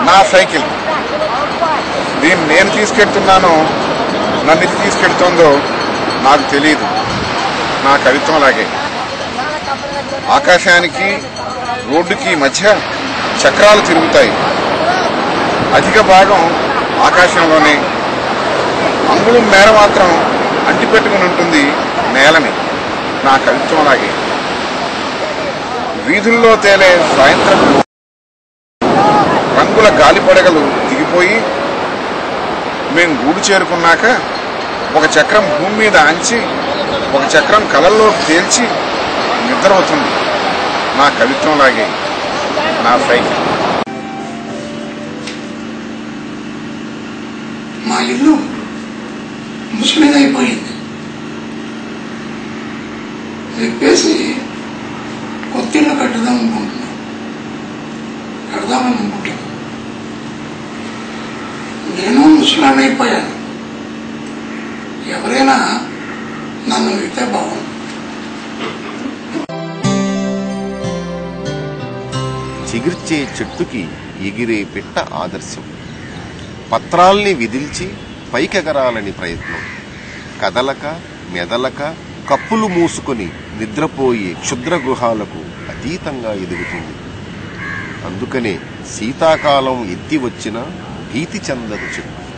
నా సైకిల్. దీన్ని నేను తీసుకెళ్తున్నానో నన్ను ఇది తీసుకెళ్తుందో నాకు తెలియదు. నా కవిత్వం లాగే ఆకాశానికి రోడ్డుకి మధ్య చక్రాలు తిరుగుతాయి. అధిక భాగం ఆకాశంలోనే, అంగుళం మేర మాత్రం అంటిపెట్టుకుని ఉంటుంది నేలని. నా కవిత్వం లాగే వీధుల్లో తేలే సాయంత్రం రంగుల గాలిపడగలు దిగిపోయి మేం గూడు చేరుకున్నాక ఒక చక్రం భూమి మీద ఆంచి ఒక చక్రం కలల్లోకి తేల్చి నిద్ర అవుతుంది. నా కవిత్వం లాగే నా సైకిల్. మా ఇల్లు ముస్లిదైపోయింది. చెప్పేసి కొత్త ఇల్లు కడదామని అనుకుంటున్నాను. నేను ముస్లాం అయిపోయాను. ఎవరైనా నన్ను వింటే బాగుంది. చిగిర్చే చెట్టుకి ఎగిరే పిట్ట ఆదర్శం. పత్రాల్ని విదిల్చి పైకెగరాలని ప్రయత్నం. కదలక మెదలక కప్పులు మూసుకొని నిద్రపోయే క్షుద్ర గృహాలకు అతీతంగా ఎదుగుతుంది. అందుకనే శీతాకాలం ఎత్తి వచ్చినా భీతి చెందదు చెట్టు.